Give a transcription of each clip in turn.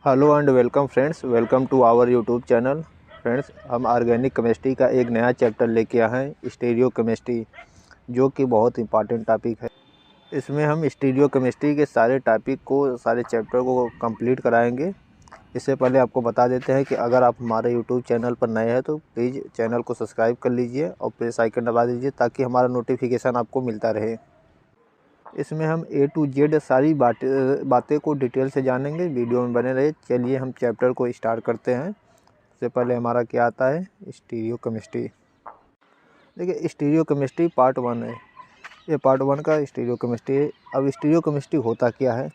Hello and welcome friends, welcome to our YouTube channel. Friends, हम organic chemistry का एक नया चैप्टर लेके आए हैं, स्टीरियो केमिस्ट्री, जो कि बहुत इंपॉर्टेंट टॉपिक है। इसमें हम स्टीरियो केमिस्ट्री के सारे टॉपिक को, सारे चैप्टर को कंप्लीट कराएंगे। इससे पहले आपको बता देते हैं कि अगर आप हमारे यूट्यूब चैनल पर नए हैं तो प्लीज़ चैनल को सब्सक्राइब कर लीजिए और प्रेस आइकन दबा दीजिए ताकि हमारा नोटिफिकेशन आपको मिलता रहे। इसमें हम A to Z सारी बातें को डिटेल से जानेंगे। वीडियो में बने रहे। चलिए हम चैप्टर को स्टार्ट करते हैं। सबसे पहले हमारा क्या आता है, स्टीरियो केमिस्ट्री। देखिए, स्टीरियो केमिस्ट्री पार्ट 1 है। ये पार्ट 1 का स्टीरियो केमिस्ट्री है। अब स्टीरियो केमिस्ट्री होता क्या है?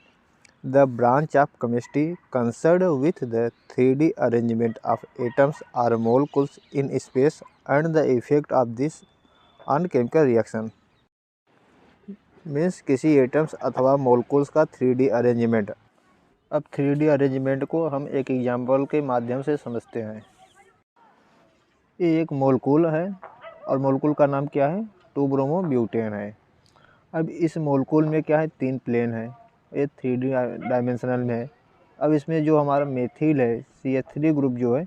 The branch of chemistry concern with the 3D arrangement of atoms or molecules in space and the effect of this on chemical reaction. Means किसी atoms अथवा मोलकुल्स का 3D arrangement. अब 3D arrangement को हम एक एग्जाम्पल के माध्यम से समझते हैं। ये एक मोलकुल है और मोलकुल का नाम क्या है? 2-ब्रोमो-ब्यूटेन है। अब इस मोलकुल में क्या है? 3 प्लेन है। ये 3D डायमेंशनल में है। अब इसमें जो हमारा मेथिल है, CH3 ग्रुप जो है,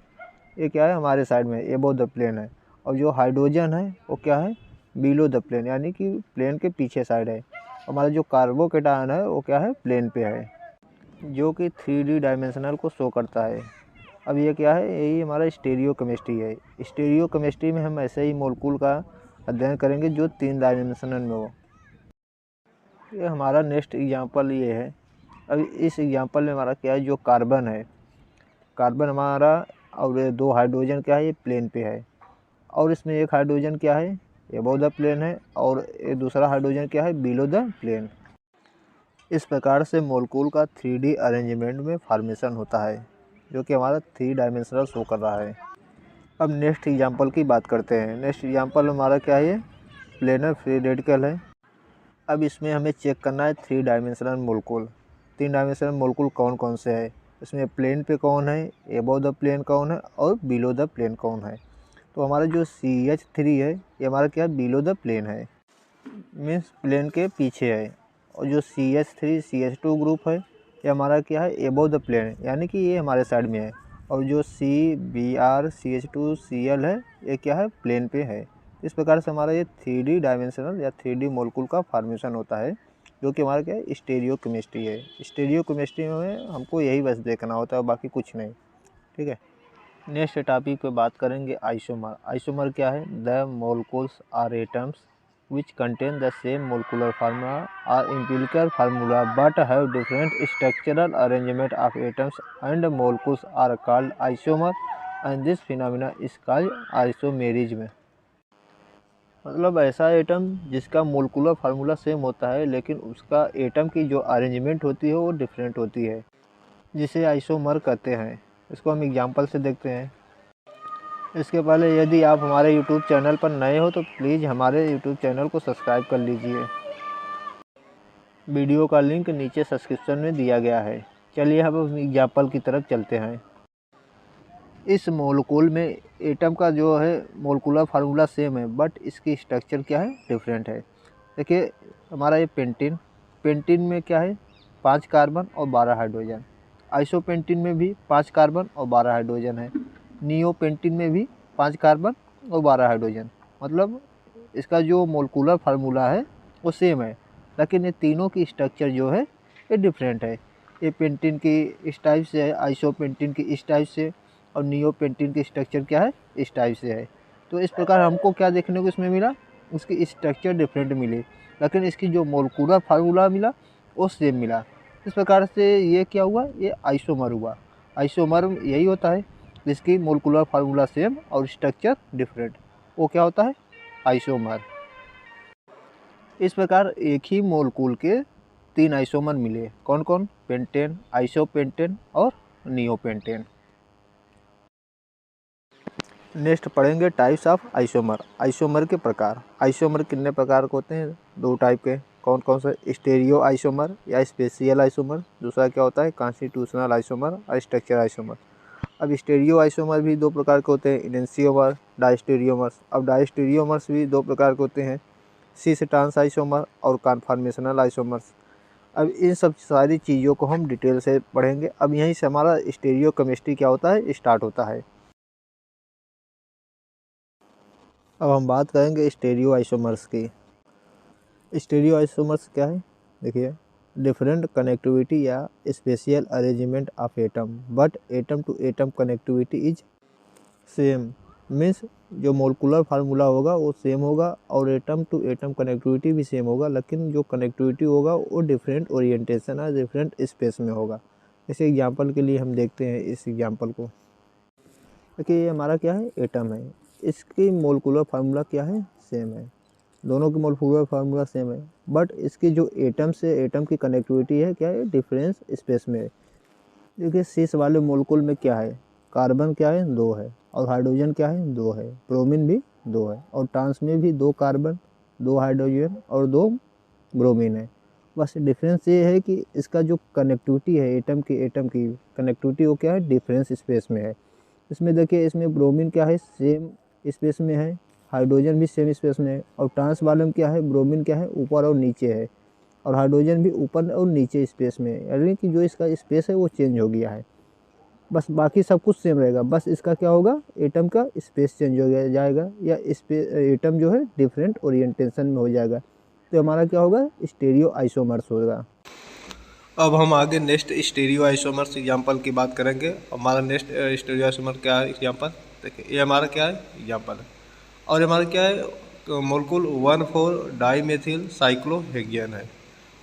ये क्या है? हमारे साइड में एबोव द प्लेन है। और जो हाइड्रोजन है वो क्या है? बिलो द प्लेन, यानी कि प्लेन के पीछे साइड है। हमारा जो कार्बोकेटायन है वो क्या है? प्लेन पे है, जो कि 3D डायमेंशनल को शो करता है। अब ये क्या है? यही हमारा स्टीरियो केमिस्ट्री है। स्टीरियो केमिस्ट्री में हम ऐसे ही मोलकुल का अध्ययन करेंगे जो 3 डायमेंशनल में हो। ये हमारा नेक्स्ट एग्जांपल ये है। अब इस एग्जांपल में हमारा क्या है? जो कार्बन है, कार्बन हमारा, और ये 2 हाइड्रोजन क्या है? ये प्लेन पे है। और इसमें एक हाइड्रोजन क्या है? एबोव द प्लेन है। और ये दूसरा हाइड्रोजन क्या है? Below the plane. इस प्रकार से मोलकुल का 3D अरेंजमेंट में फॉर्मेशन होता है, जो कि हमारा 3 डायमेंशनल शो कर रहा है। अब नेक्स्ट एग्जांपल की बात करते हैं। नेक्स्ट एग्जांपल हमारा क्या है? प्लेनर फ्री रेडिकल है। अब इसमें हमें चेक करना है 3 डायमेंशनल मोलकुल। 3 डायमेंशनल मोलकुल कौन कौन से है, इसमें प्लेन पे कौन है, एबोव द प्लेन कौन है और बिलो द प्लेन कौन है। तो हमारा जो CH3 है, ये हमारा क्या है? बिलो द प्लेन है, मीन्स प्लेन के पीछे है। और जो CH3 CH2 ग्रुप है, ये हमारा क्या है? एबोव द प्लेन, यानी कि ये हमारे साइड में है। और जो CBr CH2 Cl है, ये क्या है? प्लेन पे है। इस प्रकार से हमारा ये 3D डायमेंशनल या 3D मोलकुल का फॉर्मेशन होता है, जो कि हमारा क्या है? स्टीरियो केमिस्ट्री है। स्टीरियो केमिस्ट्री में हमको यही बस देखना होता है, बाकी कुछ नहीं। ठीक है। नेक्स्ट टॉपिक पे बात करेंगे आइसोमर। आइसोमर क्या है? The molecules or atoms which contain the same molecular formula or empirical formula but have different structural arrangement of atoms and molecules are called isomer and this phenomena is called isomerism। मतलब ऐसा atom जिसका molecular formula same होता है लेकिन उसका atom की जो arrangement होती है वो डिफरेंट होती है, जिसे आइसोमर कहते हैं। इसको हम एग्जांपल से देखते हैं। इसके पहले यदि आप हमारे YouTube चैनल पर नए हो तो प्लीज़ हमारे YouTube चैनल को सब्सक्राइब कर लीजिए। वीडियो का लिंक नीचे सब्सक्रिप्शन में दिया गया है। चलिए हम एग्जाम्पल की तरफ चलते हैं। इस मोलकुल में एटम का जो है मोलकुलर फार्मूला सेम है, बट इसकी स्ट्रक्चर क्या है? डिफरेंट है। देखिए, हमारा ये पेंटीन, पेंटीन में क्या है? 5 कार्बन और 12 हाइड्रोजन। आइसोपेंटीन में भी 5 कार्बन और 12 हाइड्रोजन है। नियोपेंटीन में भी 5 कार्बन और 12 हाइड्रोजन। मतलब इसका जो मोलकुलर फार्मूला है वो सेम है, लेकिन ये तीनों की स्ट्रक्चर जो है ये डिफरेंट है। ये पेंटीन की इस टाइप से है, आइसोपेंटीन की इस टाइप से, और नियोपेंटीन की स्ट्रक्चर क्या है? इस टाइप से है। तो इस प्रकार हमको क्या देखने को इसमें मिला? उसकी स्ट्रक्चर डिफरेंट मिली, लेकिन इसकी जो मोलकुलर फार्मूला मिला वो सेम मिला। इस प्रकार से ये क्या हुआ? ये आइसोमर हुआ। आइसोमर यही होता है जिसकी मोलकुलर फार्मूला सेम और स्ट्रक्चर डिफरेंट, वो क्या होता है? आइसोमर। इस प्रकार एक ही मोलकुल के 3 आइसोमर मिले। कौन कौन? पेंटेन, आइसोपेंटेन और नियोपेंटेन। नेक्स्ट पढ़ेंगे टाइप्स ऑफ आइसोमर। आइसोमर के प्रकार। आइसोमर कितने प्रकार के होते हैं? 2 टाइप के। कौन कौन से? स्टेरियो आइसोमर या स्पेशियल आइसोमर। दूसरा क्या होता है? कॉन्स्टिट्यूशनल आइसोमर और स्ट्रक्चर आइसोमर। अब स्टेरियो आइसोमर भी 2 प्रकार के होते हैं, इनेंशियोमर, डायस्टेरियोमर्स। अब डायस्टेरियोमर्स भी 2 प्रकार के होते हैं, सिस ट्रांस आइसोमर और कॉन्फॉर्मेशनल आइसोमर्स। अब इन सब सारी चीज़ों को हम डिटेल से पढ़ेंगे। अब यहीं से हमारा स्टीरियोकेमिस्ट्री क्या होता है, स्टार्ट होता है। अब हम बात करेंगे स्टीरियो आइसोमर्स की। स्टीरियो आइसोमर्स क्या है, देखिए, डिफरेंट कनेक्टिविटी या spatial arrangement of atom but atom to atom connectivity is same. Means जो मोलकुलर फार्मूला होगा वो सेम होगा और एटम टू एटम कनेक्टिविटी भी सेम होगा, लेकिन जो कनेक्टिविटी होगा वो डिफरेंट ओरिएंटेशन और डिफरेंट स्पेस में होगा। इस एग्जांपल के लिए हम देखते हैं इस एग्जांपल को। देखिए ये हमारा क्या है, एटम है, इसकी मोलकुलर फार्मूला क्या है, सेम है, दोनों की मोलकुलर फार्मूला सेम है, बट इसकी जो एटम से एटम की कनेक्टिविटी है क्या है, डिफरेंस स्पेस में है। देखिए सीस वाले मोलकुल में क्या है, कार्बन क्या है, 2 है, और हाइड्रोजन क्या है, 2 है, ब्रोमीन भी 2 है, और ट्रांस में भी 2 कार्बन 2 हाइड्रोजन और 2 ब्रोमीन है। बस डिफरेंस ये है कि इसका जो कनेक्टिविटी है एटम की कनेक्टिविटी वो क्या है, डिफरेंस स्पेस में है। इसमें देखिए इसमें ब्रोमीन क्या है, सेम स्पेस में है, हाइड्रोजन भी सेम स्पेस में है, और ट्रांस वाले में क्या है, ब्रोमीन क्या है, ऊपर और नीचे है, और हाइड्रोजन भी ऊपर और नीचे स्पेस में है, यानी कि जो इसका स्पेस है वो चेंज हो गया है। बस बाकी सब कुछ सेम रहेगा, बस इसका क्या होगा, एटम का स्पेस चेंज हो जाएगा, या एटम जो है डिफरेंट ओरिएंटेशन में हो जाएगा, तो हमारा क्या होगा, स्टीरियो आइसोमर्स होगा। अब हम आगे नेक्स्ट स्टीरियो आइसोमर्स एग्जाम्पल की बात करेंगे। हमारा नेक्स्ट स्टीरियो आइसोमर क्या है एग्जाम्पल, देखिए ये हमारा क्या है एग्जाम्पल है, और ये हमारा क्या है, मोलकुल 1,4-डाईमेथिल साइक्लोहेक्सेन है।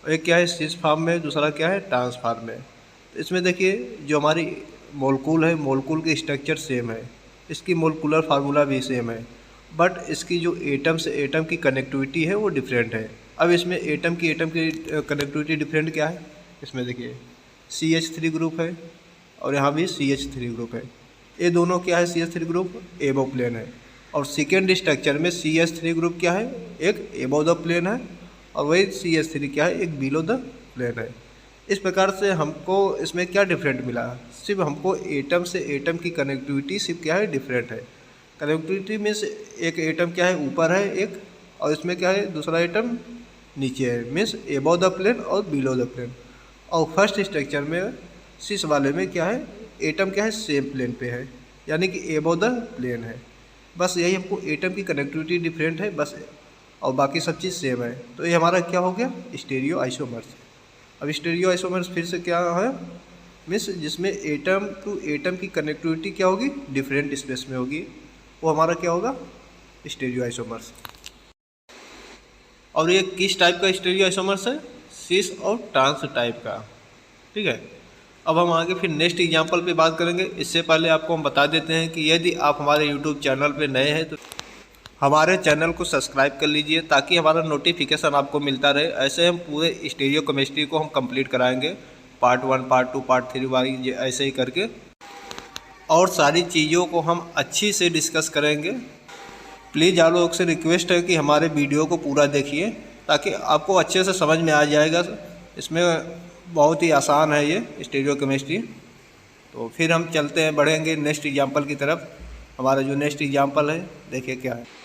और एक क्या है, सिस फॉर्म में, दूसरा क्या है, ट्रांस फॉर्म में। तो इसमें देखिए जो हमारी मोलकुल है, मोलकुल की स्ट्रक्चर सेम है, इसकी मोलकुलर फार्मूला भी सेम है, बट इसकी जो एटम से एटम की कनेक्टिविटी है वो डिफरेंट है। अब इसमें एटम की कनेक्टिविटी डिफरेंट क्या है, इसमें देखिए CH3 ग्रुप है, और यहाँ भी CH3 ग्रुप है। ये दोनों क्या है, CH3 ग्रुप एबो प्लेन है, और सेकेंड स्ट्रक्चर में CH3 ग्रुप क्या है, एक एबो द प्लेन है, और वही CH3 क्या है, एक बिलो द प्लेन है। इस प्रकार से हमको इसमें क्या डिफरेंट मिला, सिर्फ हमको एटम से एटम की कनेक्टिविटी सिर्फ क्या है, डिफरेंट है। कनेक्टिविटी मीन्स एक एटम क्या है, ऊपर है एक, और इसमें क्या है, दूसरा एटम नीचे है, मीन्स एबो द प्लेन और बिलो द प्लेन। और फर्स्ट स्ट्रक्चर में सिस वाले में क्या है, एटम क्या है, सेम प्लेन पे है, यानी कि एबो द प्लेन है। बस यही हमको एटम की कनेक्टिविटी डिफरेंट है बस, और बाकी सब चीज़ सेम है। तो ये हमारा क्या हो गया, स्टीरियो आइसोमर्स। अब स्टीरियो आइसोमर्स फिर से क्या है, मीन्स जिसमें एटम टू एटम की कनेक्टिविटी क्या होगी, डिफरेंट स्पेस में होगी, वो हमारा क्या होगा, स्टीरियो आइसोमर्स। और ये किस टाइप का स्टीरियो आइसोमर्स है, सिस और ट्रांस टाइप का, ठीक है। अब हम आगे फिर नेक्स्ट एग्जांपल पे बात करेंगे। इससे पहले आपको हम बता देते हैं कि यदि आप हमारे यूट्यूब चैनल पे नए हैं तो हमारे चैनल को सब्सक्राइब कर लीजिए, ताकि हमारा नोटिफिकेशन आपको मिलता रहे। ऐसे हम पूरे स्टीरियो केमिस्ट्री को हम कंप्लीट कराएंगे, पार्ट 1, पार्ट 2, पार्ट 3 वाली ऐसे ही करके, और सारी चीज़ों को हम अच्छी से डिस्कस करेंगे। प्लीज़ आप लोग से रिक्वेस्ट है कि हमारे वीडियो को पूरा देखिए, ताकि आपको अच्छे से समझ में आ जाएगा। इसमें बहुत ही आसान है ये स्टीरियो केमिस्ट्री। तो फिर हम चलते हैं, बढ़ेंगे नेक्स्ट एग्जांपल की तरफ। हमारा जो नेक्स्ट एग्जांपल है, देखिए क्या है।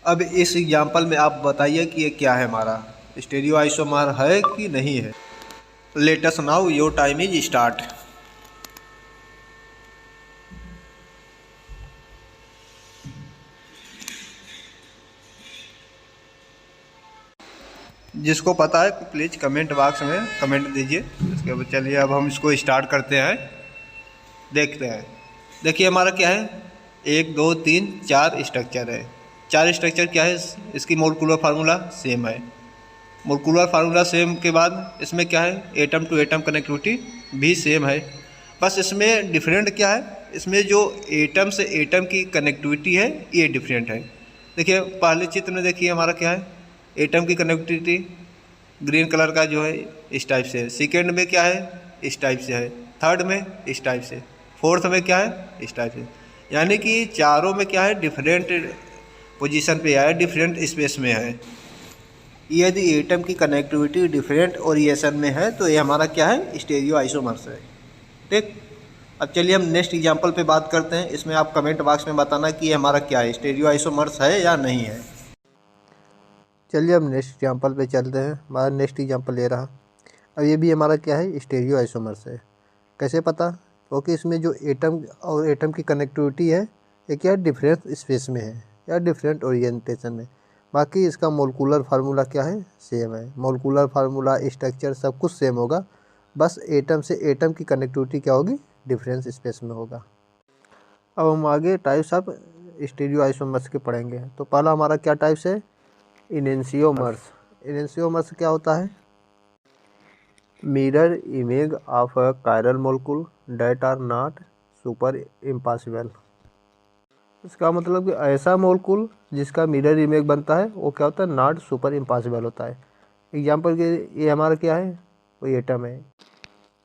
अब इस एग्जांपल में आप बताइए कि ये क्या है, हमारा स्टीरियो आइसोमर है कि नहीं है। Let us now, your time is start. जिसको पता है प्लीज़ कमेंट बॉक्स में कमेंट दीजिए। इसके बाद चलिए अब हम इसको स्टार्ट करते हैं, देखते हैं। देखिए हमारा क्या है, 1 2 3 4 स्ट्रक्चर है। 4 स्ट्रक्चर क्या है, इसकी मोलकुलर फार्मूला सेम है। मोलकुलर फार्मूला सेम के बाद इसमें क्या है, एटम टू एटम कनेक्टिविटी भी सेम है। बस इसमें डिफरेंट क्या है, इसमें जो एटम से एटम की कनेक्टिविटी है ये डिफरेंट है। देखिए पहले चित्र में देखिए हमारा क्या है, एटम की कनेक्टिविटी ग्रीन कलर का जो है इस टाइप से है। सेकेंड में क्या है, इस टाइप से है। थर्ड में इस टाइप से। फोर्थ में क्या है, इस टाइप से। यानी कि चारों में क्या है, डिफरेंट पोजीशन पे है, डिफरेंट स्पेस में है। यदि एटम की कनेक्टिविटी डिफरेंट ओरिएशन में है तो ये हमारा क्या है, स्टीरियो आइसोमर्स है, ठीक। अब चलिए हम नेक्स्ट एग्जांपल पे बात करते हैं। इसमें आप कमेंट बॉक्स में बताना कि ये हमारा क्या है, स्टीरियो आइसोमर्स है या नहीं है। चलिए हम नेक्स्ट एग्जांपल पे चलते हैं। हमारा नेक्स्ट एग्जांपल ये रहा। अब ये भी हमारा क्या है, स्टीरियो आइसोमर्स है। कैसे पता? क्योंकि इसमें जो एटम और एटम की कनेक्टिविटी है ये क्या डिफरेंट स्पेस में है या डिफरेंट ओरिएंटेशन में। बाकी इसका मोलिकुलर फार्मूला क्या है, सेम है। मोलिकुलर फार्मूला, स्ट्रक्चर सब कुछ सेम होगा, बस एटम से एटम की कनेक्टिविटी क्या होगी, डिफरेंस स्पेस में होगा। अब हम आगे टाइप्स ऑफ स्टीरियो आइसोमर्स के पढ़ेंगे। तो पहला हमारा क्या टाइप्स है, इनेंशियोमर्स। इनेंशियोमर्स क्या होता है, mirror image of a chiral molecule that are not superimposable. इसका मतलब कि ऐसा मोलिक्यूल जिसका मिरर इमेज बनता है वो क्या होता है, नॉट सुपर इम्पॉसिबल होता है। एग्जाम्पल के ये हमारा क्या है, वो एटम है।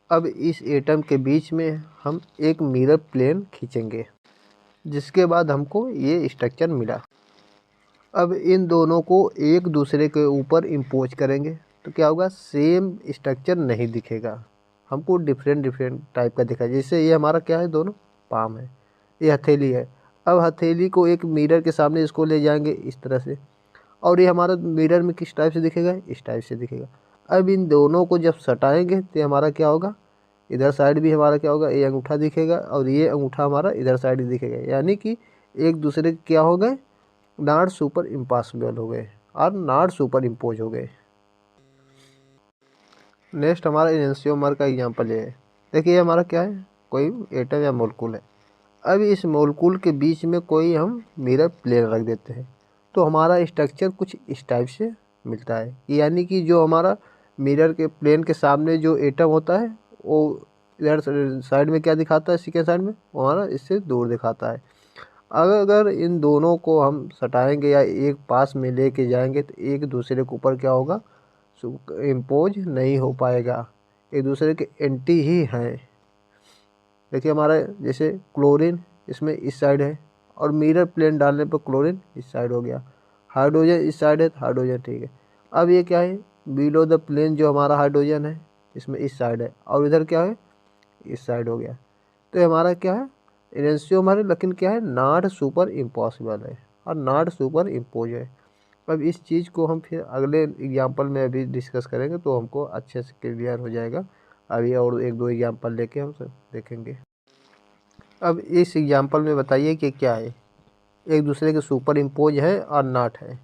अब इस एटम के बीच में हम एक मिरर प्लेन खींचेंगे, जिसके बाद हमको ये स्ट्रक्चर मिला। अब इन दोनों को एक दूसरे के ऊपर इम्पोज करेंगे तो क्या होगा, सेम स्ट्रक्चर नहीं दिखेगा, हमको डिफरेंट डिफरेंट टाइप का दिखा। जैसे ये हमारा क्या है, दोनों पाम है, ये हथेली है। अब हथेली को एक मिरर के सामने इसको ले जाएंगे इस तरह से, और ये हमारा मिरर में किस टाइप से दिखेगा, इस टाइप से दिखेगा। अब इन दोनों को जब सटाएंगे तो हमारा क्या होगा, इधर साइड भी हमारा क्या होगा, ये अंगूठा दिखेगा और ये अंगूठा हमारा इधर साइड दिखेगा। यानी कि एक दूसरे के क्या हो गए, नॉट सुपर इम्पॉसिबल हो गए और नॉट सुपर इम्पोज हो गए। नेक्स्ट हमारा इनेंशियोमर का एग्जांपल ये है। देखिए ये हमारा क्या है, कोई एटम या मोलिक्यूल है। अब इस मोलिक्यूल के बीच में कोई हम मिरर प्लेन रख देते हैं तो हमारा स्ट्रक्चर कुछ इस टाइप से मिलता है। यानी कि जो हमारा मिरर के प्लेन के सामने जो एटम होता है वो इधर साइड में क्या दिखाता है, सेकेंड साइड में वो हमारा इससे दूर दिखाता है। अगर इन दोनों को हम सटाएंगे या एक पास में लेके जाएंगे तो एक दूसरे के ऊपर क्या होगा, इम्पोज नहीं हो पाएगा, एक दूसरे के एंटी ही हैं। देखिए हमारा जैसे क्लोरीन इसमें इस साइड है और मिरर प्लेन डालने पर क्लोरीन इस साइड हो गया, हाइड्रोजन इस साइड है तो हाइड्रोजन ठीक है। अब ये क्या है, बिलो द प्लेन जो हमारा हाइड्रोजन है इसमें इस साइड है और इधर क्या है, इस साइड हो गया। तो ये हमारा क्या है, इनेंशियोमर है, लेकिन क्या है, नॉट सुपर इम्पॉसिबल है और नॉट सुपर इम्पोज है। अब इस चीज़ को हम फिर अगले एग्जाम्पल में अभी डिस्कस करेंगे तो हमको अच्छे से क्लियर हो जाएगा। अभी और एक दो एग्जाम्पल लेके हम सब देखेंगे। अब इस एग्जाम्पल में बताइए कि क्या है, एक दूसरे के सुपर इम्पोज है और नॉट है।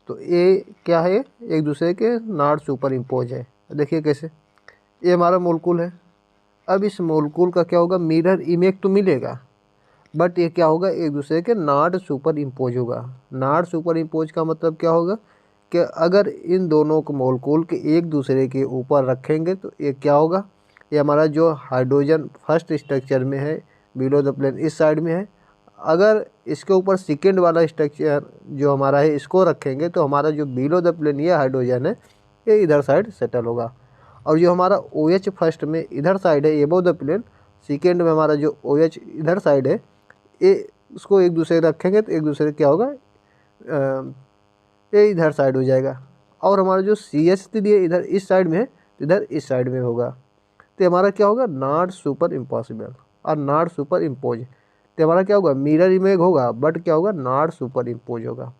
तो ये क्या है, एक दूसरे के नॉट सुपर इम्पोज है। देखिए कैसे, ये हमारा मोलिक्यूल है। अब इस मोलिक्यूल का क्या होगा, मिरर इमेज तो मिलेगा बट ये क्या होगा, एक दूसरे के नॉट सुपर इम्पोज होगा। नॉट सुपर इम्पोज का मतलब क्या होगा कि अगर इन दोनों को मोलिक्यूल के एक दूसरे के ऊपर रखेंगे तो ये क्या होगा, ये हमारा जो हाइड्रोजन फर्स्ट स्ट्रक्चर में है बिलो द प्लेन इस साइड में है, अगर इसके ऊपर सेकेंड वाला स्ट्रक्चर जो हमारा है इसको रखेंगे तो हमारा जो बिलो द प्लेन ये हाइड्रोजन है ये इधर साइड सेटल होगा। और जो हमारा OH फर्स्ट में इधर साइड है एबोव द प्लेन, सेकेंड में हमारा जो OH इधर साइड है ये उसको एक दूसरे रखेंगे तो एक दूसरे क्या होगा, ये इधर साइड हो जाएगा। और हमारा जो CH3 है इधर इस साइड में है इधर इस साइड में होगा। तो हमारा क्या होगा, नॉट सुपर इम्पॉसिबल और नॉट सुपर इम्पोज। तो हमारा क्या होगा, मिरर इमेज होगा बट क्या होगा, नॉट सुपर इम्पोज होगा।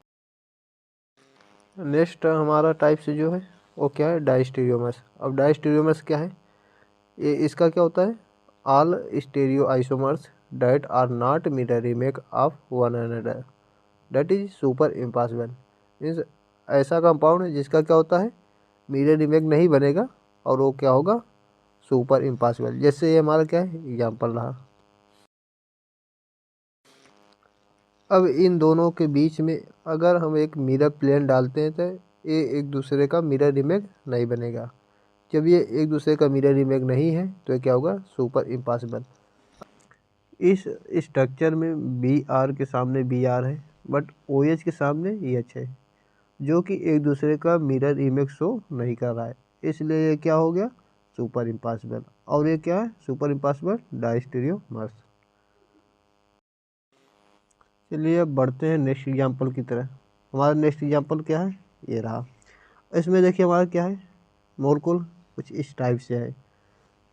नेक्स्ट हमारा टाइप से जो है वो क्या है, डायस्टीरियोमर्स। अब डायस्टीरियोमर्स क्या है, ये इसका क्या होता है, all stereo isomers that are not mirror image of one another that is super impossible। Means ऐसा कंपाउंड है जिसका क्या होता है, मिरर इमेज नहीं बनेगा और वो क्या होगा, सुपर इम्पॉसिबल। जैसे ये हमारा क्या है एग्जाम्पल रहा। अब इन दोनों के बीच में अगर हम एक मिरर प्लेन डालते हैं तो ये एक दूसरे का मिरर इमेज नहीं बनेगा। जब ये एक दूसरे का मिरर इमेज नहीं है तो ये क्या होगा, सुपर इम्पॉसिबल। इस स्ट्रक्चर में Br के सामने Br है बट OH के सामने EH है, जो कि एक दूसरे का मिरर इमेज शो नहीं कर रहा है, इसलिए ये क्या हो गया, सुपर इम्पॉसिबल। और ये क्या है, सुपर इम्पॉसिबल डायस्टीरियोमर्स। चलिए अब बढ़ते हैं नेक्स्ट एग्जाम्पल की तरह। हमारा नेक्स्ट एग्जाम्पल क्या है, ये रहा। इसमें देखिए हमारा क्या है, मोलिक्यूल कुछ इस टाइप से है।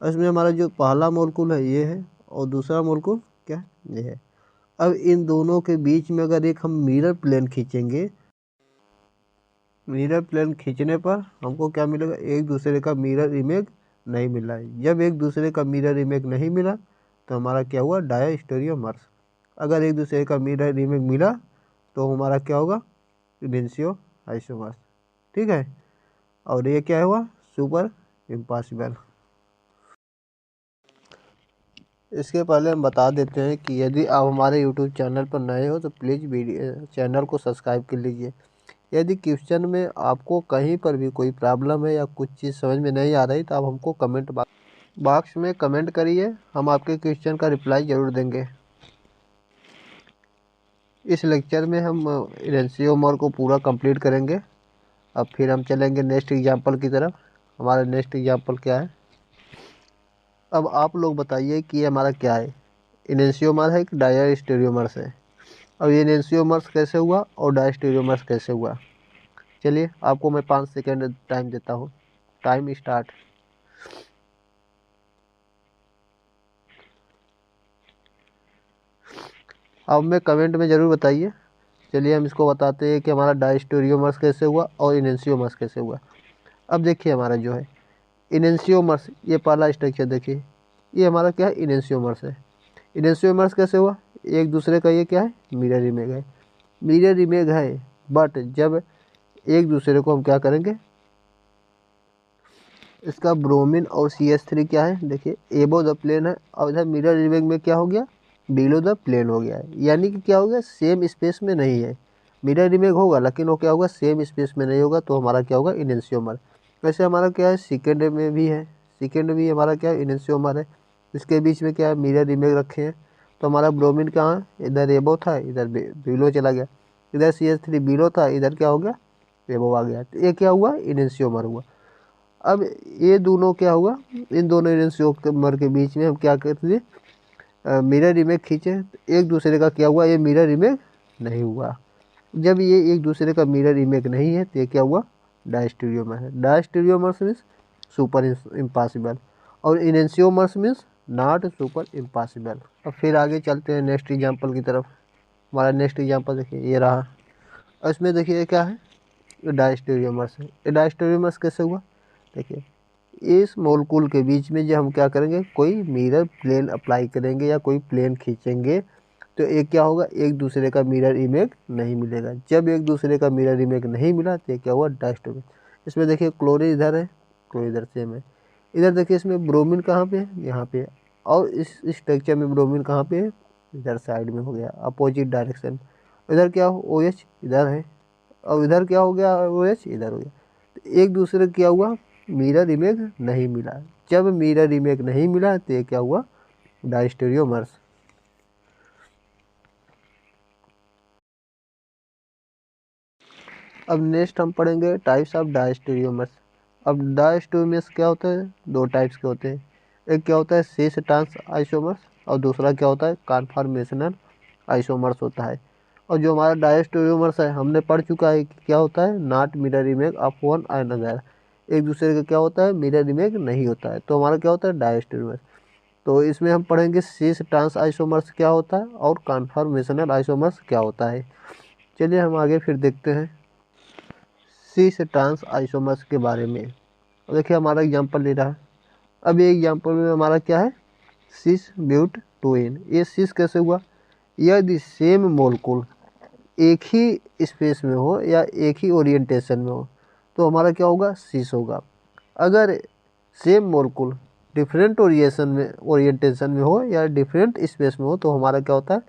इसमें हमारा जो पहला मोलिक्यूल है ये है और दूसरा मोलिक्यूल क्या है, ये है। अब इन दोनों के बीच में अगर एक हम मिरर प्लेन खींचेंगे मिरर प्लेन खींचने पर हमको क्या मिलेगा, एक दूसरे का मिरर इमेज नहीं मिला है। जब एक दूसरे का मिरर इमेज नहीं मिला तो हमारा क्या हुआ, डायस्टेरियोमर्स। अगर एक दूसरे का मिरर इमेज मिला तो हमारा क्या होगा, इडेंशियो आइसोमर्स। ठीक है, और ये क्या हुआ, सुपर इम्पॉसिबल। इसके पहले हम बता देते हैं कि यदि आप हमारे यूट्यूब चैनल पर नए हो तो प्लीज़ वीडियो चैनल को सब्सक्राइब कर लीजिए। यदि क्वेश्चन में आपको कहीं पर भी कोई प्रॉब्लम है या कुछ चीज़ समझ में नहीं आ रही तो आप हमको कमेंट बॉक्स में कमेंट करिए, हम आपके क्वेश्चन का रिप्लाई ज़रूर देंगे। इस लेक्चर में हम इडेंशियोमर को पूरा कंप्लीट करेंगे। अब फिर हम चलेंगे नेक्स्ट एग्जाम्पल की तरफ। हमारा नेक्स्ट एग्जाम्पल क्या है, अब आप लोग बताइए कि ये हमारा क्या है, इडेंशियोमर है कि डायस्टेरियोमर्स है। अब ये इडेंशियोमर्स कैसे हुआ और डायस्टेरियोमर्स कैसे हुआ। चलिए आपको मैं 5 सेकेंड टाइम देता हूँ, टाइम स्टार्ट। अब मैं कमेंट में ज़रूर बताइए। चलिए हम इसको बताते हैं कि हमारा डायस्टेरियोमर्स कैसे हुआ और इडेंशियोमर्स कैसे हुआ। अब देखिए हमारा जो है इडेंशियोमर्स, ये पहला स्ट्रक्चर देखिए, ये हमारा क्या है, इडेंशियोमर्स है। इडेंशियोमर्स कैसे हुआ, एक दूसरे का ये क्या है, मिरर इमेज है। मिरर इमेज है, बट जब एक दूसरे को हम क्या करेंगे, इसका ब्रोमीन और CH3 क्या है, देखिए एबो द प्लेन है और इधर मिरर इमेज में क्या हो गया, बिलो द प्लेन हो गया है। यानी कि क्या हो गया, सेम स्पेस में नहीं है। मिरर इमेज होगा लेकिन वो क्या होगा, सेम स्पेस में नहीं होगा, तो हमारा क्या होगा, इडेंशियोमर। वैसे हमारा क्या है, सेकेंड में भी है, सेकेंड भी हमारा क्या है, इडेंशियोमर है। इसके बीच में क्या है, मिरर इमेज रखे हैं। तो हमारा ब्रोमीन कहाँ है, इधर एबो था, इधर बिलो चला गया। इधर CH3 बिलो था, इधर क्या हो गया, एबो आ गया। तो ये क्या हुआ, इडेंशियोमर हुआ। अब ये दोनों क्या हुआ, इन दोनों इडेंशियोमर के बीच में हम क्या करते थे, मिरर इमेज खींचे, तो एक दूसरे का क्या हुआ, ये मिरर इमेज नहीं हुआ। जब ये एक दूसरे का मिरर इमेज नहीं है तो ये क्या हुआ, डायस्टेरियोमर है। डायस्टेरियोमर्स मीन्स सुपर इम्पॉसिबल और इडेंशियोमर्स मीन्स नॉट सुपर इम्पॉसिबल। अब फिर आगे चलते हैं नेक्स्ट एग्जांपल की तरफ। हमारा नेक्स्ट एग्जांपल देखिए ये रहा, और इसमें देखिए ये क्या है, ये डायस्टेरियोमर्स है। ये डायस्टेरियोमर्स कैसे हुआ, देखिए इस मोलकुल के बीच में जो हम क्या करेंगे, कोई मिरर प्लेन अप्लाई करेंगे या कोई प्लेन खींचेंगे तो एक क्या होगा, एक दूसरे का मिरर इमेज नहीं मिलेगा। जब एक दूसरे का मिरर इमेज नहीं मिला तो ये क्या हुआ, डायस्टेरियोमर। इसमें देखिए क्लोरीन इधर है, क्लोरीन इधर सेम है। इधर देखिए इसमें ब्रोमीन कहाँ पे है, यहाँ पे। और इस स्ट्रक्चर में ब्रोमीन कहाँ पे है, इधर साइड में हो गया, अपोजिट डायरेक्शन। इधर क्या हो, OH इधर है, और इधर क्या हो गया, OH इधर हो गया। तो एक दूसरे क्या हुआ, मिरर इमेज नहीं मिला। जब मिरर इमेज नहीं मिला तो ये क्या हुआ, डायस्टेरियोमर्स। अब नेक्स्ट हम पढ़ेंगे टाइप्स ऑफ डायस्टेरियोमर्स। अब डायस्टेरियोमर्स क्या होता है, दो टाइप्स के होते हैं। एक क्या होता है, सिस ट्रांस आइसोमर्स, और दूसरा क्या होता है, कॉन्फॉर्मेशनल आइसोमर्स होता है। और जो हमारा डायस्टेरियोमर्स है हमने पढ़ चुका है कि क्या होता है, not mirror image of one another. एक दूसरे का क्या होता है, मिरर इमेज नहीं होता है, तो हमारा क्या होता है, डायस्टेरियोमर्स। तो इसमें हम पढ़ेंगे सिस ट्रांस आइसोमर्स क्या होता है और कॉन्फॉर्मेशनल आइसोमर्स क्या होता है। चलिए हम आगे फिर देखते हैं सिस ट्रांस आइसोमर्स के बारे में। देखिए हमारा एग्जांपल ले रहा है। अब ये एग्जांपल में हमारा क्या है, सिस ब्यूट टूइन। ये सिस कैसे हुआ, यदि सेम मोलकुल एक ही स्पेस में हो या एक ही ओरिएंटेशन में हो तो हमारा क्या होगा, सिस होगा। अगर सेम मोलकुल डिफरेंट ओरिएंटेशन में हो या डिफरेंट स्पेस में हो तो हमारा क्या होता है,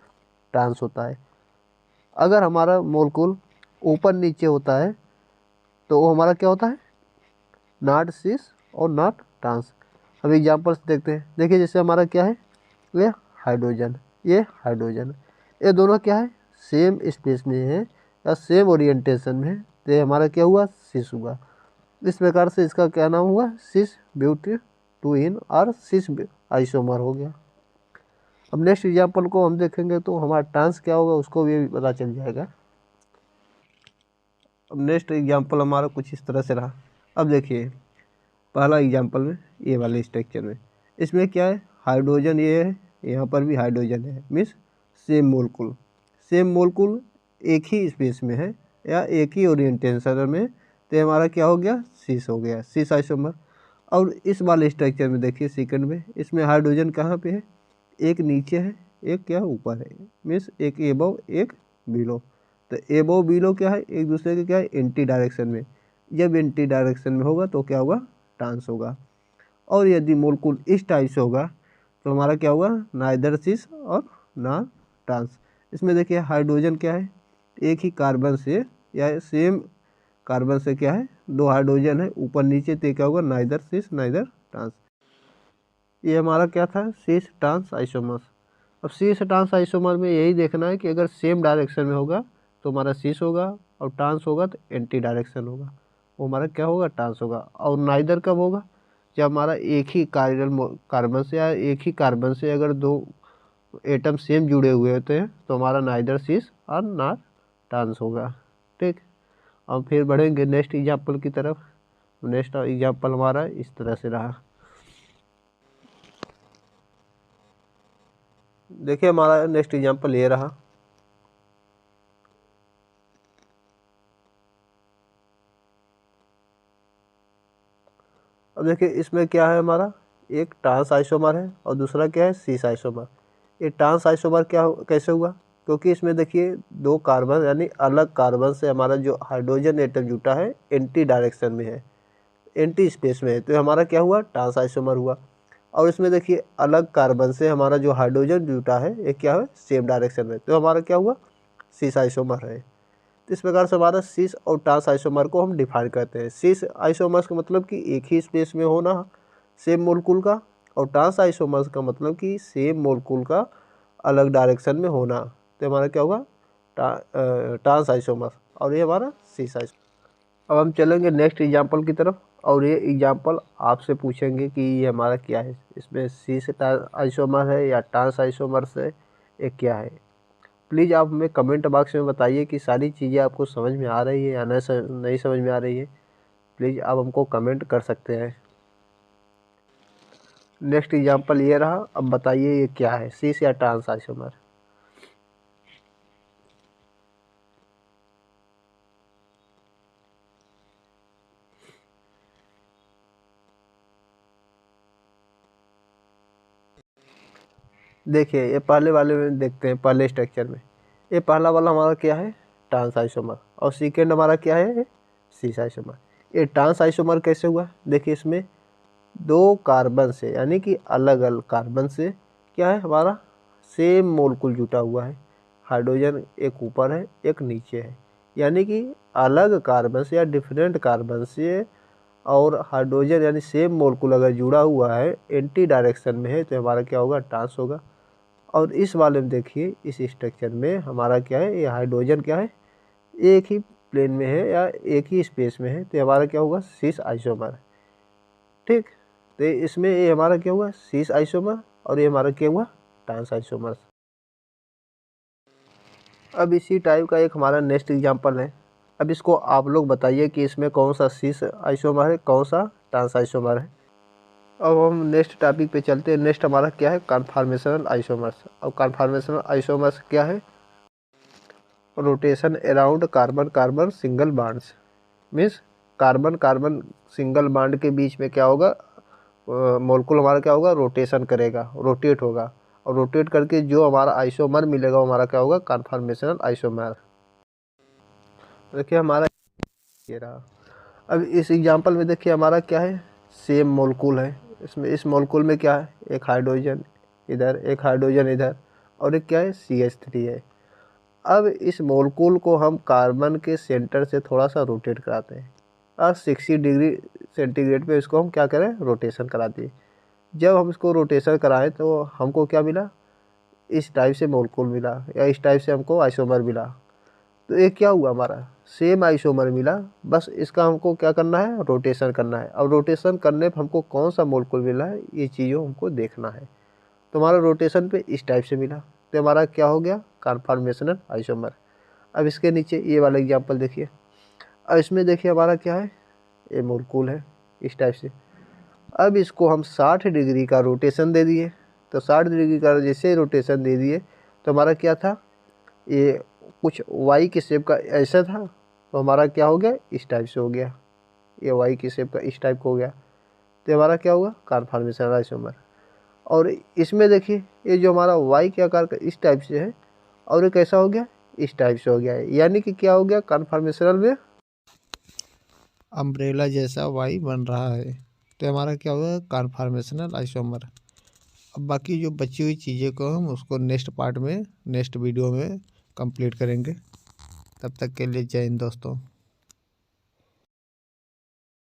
ट्रांस होता है। अगर हमारा मोलकुल ऊपर नीचे होता है तो वो हमारा क्या होता है, नॉट सिस और नॉट ट्रांस। अब एग्जांपल्स देखते हैं। देखिए जैसे हमारा क्या है, ये हाइड्रोजन, ये हाइड्रोजन, ये दोनों क्या है, सेम स्पेस में है या सेम ओरिएंटेशन में है, तो ये हमारा क्या हुआ, सिस हुआ। इस प्रकार से इसका क्या नाम हुआ, सिस ब्यूट टूइन और सिस आइसोमर हो गया। अब नेक्स्ट एग्जांपल को हम देखेंगे तो हमारा ट्रांस क्या होगा उसको भी पता चल जाएगा। अब नेक्स्ट एग्जांपल हमारा कुछ इस तरह से रहा। अब देखिए पहला एग्जांपल में ये वाले स्ट्रक्चर में, इसमें क्या है, हाइड्रोजन ये है, यहाँ पर भी हाइड्रोजन है, मीन्स सेम मोलकुल। सेम मोलकुल एक ही स्पेस में है या एक ही ओरिएंटेशन में तो हमारा क्या हो गया, सिस हो गया, सिस आइसोमर। और इस वाले स्ट्रक्चर में देखिए सेकंड में, इसमें हाइड्रोजन कहाँ पे है, एक नीचे है एक क्या ऊपर है, मीन्स एक एबव एक बिलो। तो एबव बिलो क्या है, एक दूसरे के क्या है, एंटी डायरेक्शन में। जब एंटी डायरेक्शन में होगा तो क्या होगा, ट्रांस होगा। और यदि मोलकुल इस टाइप से होगा तो हमारा क्या होगा, नाइदर सिस और ना ट्रांस। इसमें देखिए हाइड्रोजन क्या है, एक ही कार्बन से या सेम कार्बन से क्या है, दो हाइड्रोजन है ऊपर नीचे, तो क्या होगा, नाइदर सिस नाइदर ट्रांस। ये हमारा क्या था, सिस ट्रांस आइसोमर्स। अब सिस ट्रांस आइसोमर में यही देखना है कि अगर सेम डायरेक्शन में होगा तो हमारा सिस होगा, और ट्रांस होगा तो एंटी डायरेक्शन होगा, वो हमारा क्या होगा, ट्रांस होगा। और नाइदर कब होगा, जब हमारा एक ही कार्बन से या एक ही कार्बन से अगर दो एटम सेम जुड़े हुए होते हैं तो हमारा नाइदर सिस और ना ट्रांस होगा। ठीक, अब फिर बढ़ेंगे नेक्स्ट एग्जाम्पल की तरफ। नेक्स्ट एग्जाम्पल हमारा इस तरह से रहा। देखिए हमारा नेक्स्ट एग्जाम्पल ये रहा। अब देखिए इसमें क्या है, हमारा एक ट्रांस आइसोमर है और दूसरा क्या है, सिस आइसोमर। ये ट्रांस आइसोमर कैसे हुआ, क्योंकि इसमें देखिए दो कार्बन यानी अलग कार्बन से हमारा जो हाइड्रोजन एटम जुटा है एंटी डायरेक्शन में है, एंटी स्पेस में है, तो हमारा क्या हुआ, ट्रांस आइसोमर हुआ। और इसमें देखिए अलग कार्बन से हमारा जो हाइड्रोजन जुटा है ये क्या है, सेम डायरेक्शन में, तो हमारा क्या हुआ, सिस आइसोमर है। तो इस प्रकार से हमारा सिस और ट्रांस आइसोमर को हम डिफाइन करते हैं। सिस आइसोमर्स का मतलब कि एक ही स्पेस में होना सेम मोलकुल का, और ट्रांस आइसोमर्स का मतलब कि सेम मोलकुल का अलग डायरेक्शन में होना, तो हमारा क्या होगा, ट्रांस आइसोमर, और ये हमारा सिस आइसोमर। अब हम चलेंगे नेक्स्ट एग्जाम्पल की तरफ, और ये एग्जाम्पल आपसे पूछेंगे कि ये हमारा क्या है, इसमें सिस आइसोमर है या ट्रांस आइसोमर है, ये क्या है। प्लीज़ आप हमें कमेंट बॉक्स में बताइए कि सारी चीज़ें आपको समझ में आ रही है या नहीं समझ में आ रही है। प्लीज़ आप हमको कमेंट कर सकते हैं। नेक्स्ट एग्जांपल ये रहा। अब बताइए ये क्या है, सिस या ट्रांस आइसोमर। देखिए ये पहले वाले में देखते हैं, पहले स्ट्रक्चर में ये पहला वाला हमारा क्या है, ट्रांस आइसोमर, और सेकेंड हमारा क्या है, सिस आइसोमर। ये ट्रांस आइसोमर कैसे हुआ, देखिए इसमें दो कार्बन से यानी कि अलग अलग कार्बन से क्या है, हमारा सेम मोलकुल जुटा हुआ है, हाइड्रोजन एक ऊपर है एक नीचे है, यानी कि अलग कार्बन से या डिफरेंट कार्बन से और हाइड्रोजन यानी सेम मोलकुल अगर जुड़ा हुआ है एंटी डायरेक्शन में है तो हमारा क्या होगा, ट्रांस होगा। और इस वाले में देखिए इस स्ट्रक्चर में हमारा क्या है, ये हाइड्रोजन क्या है, एक ही प्लेन में है या एक ही स्पेस में है, तो हमारा क्या होगा, सिस आइसोमर। ठीक, तो इसमें ये हमारा क्या हुआ, सिस आइसोमर, और ये हमारा क्या हुआ, ट्रांस आइसोमर। अब इसी टाइप का एक हमारा नेक्स्ट एग्जांपल है। अब इसको आप लोग बताइए कि इसमें कौन सा सिस आइसोमर है, कौन सा ट्रांस आइसोमर है। अब हम नेक्स्ट टॉपिक पे चलते हैं। नेक्स्ट हमारा क्या है, कन्फॉर्मेशनल आइसोमर्स। अब कन्फॉर्मेशनल आइसोमर्स क्या है, rotation around carbon carbon single bonds. Means carbon carbon single bond के बीच में क्या होगा, मोलकुल हमारा क्या होगा, रोटेशन करेगा, रोटेट होगा, और रोटेट करके जो हमारा आइसोमर मिलेगा वो हमारा क्या होगा, कन्फॉर्मेशनल आइसोमर। देखिए हमारा ये रहा। अब इस एग्जांपल में देखिए हमारा क्या है, सेम मोलकुल है। इसमें इस मोलकुल में क्या है, एक हाइड्रोजन इधर एक हाइड्रोजन इधर, और एक क्या है, CH3 है। अब इस मोलकुल को हम कार्बन के सेंटर से थोड़ा सा रोटेट कराते हैं, और 60 डिग्री सेंटीग्रेड पे इसको हम क्या करें, रोटेशन करा दिए। जब हम इसको रोटेशन कराएं तो हमको क्या मिला, इस टाइप से मोलकुल मिला या इस टाइप से हमको आइसोमर मिला। तो ये क्या हुआ, हमारा सेम आइसोमर मिला, बस इसका हमको क्या करना है, रोटेशन करना है। अब रोटेशन करने पर हमको कौन सा मोलकुल मिला है ये चीज़ों हमको देखना है। तो हमारा रोटेशन पे इस टाइप से मिला, तो हमारा क्या हो गया, कन्फॉर्मेशनल आइसोमर। अब इसके नीचे ये वाला एग्जांपल देखिए। अब इसमें देखिए हमारा क्या है, ये मोलकुल है इस टाइप से। अब इसको हम 60 डिग्री का रोटेशन दे दिए, तो 60 डिग्री का जैसे रोटेशन दे दिए तो हमारा क्या था, ये कुछ वाई के शेप का ऐसा था, तो हमारा क्या हो गया, इस टाइप से हो गया। ये वाई की शेप का इस टाइप का हो गया, तो हमारा क्या होगा, कन्फॉर्मेशनल आइसोमर। और इसमें देखिए ये जो हमारा वाई के आकार का इस टाइप से है और ये कैसा हो गया, इस टाइप से हो गया है, यानी कि क्या हो गया, कन्फॉर्मेशनल में अम्ब्रेला जैसा वाई बन रहा है, तो हमारा क्या होगा, कन्फॉर्मेशनल आइसोमर। अब बाकी जो बची हुई चीज़ें को हम उसको नेक्स्ट पार्ट में, नेक्स्ट वीडियो में कंप्लीट करेंगे। तब तक के लिए जय हिंद दोस्तों।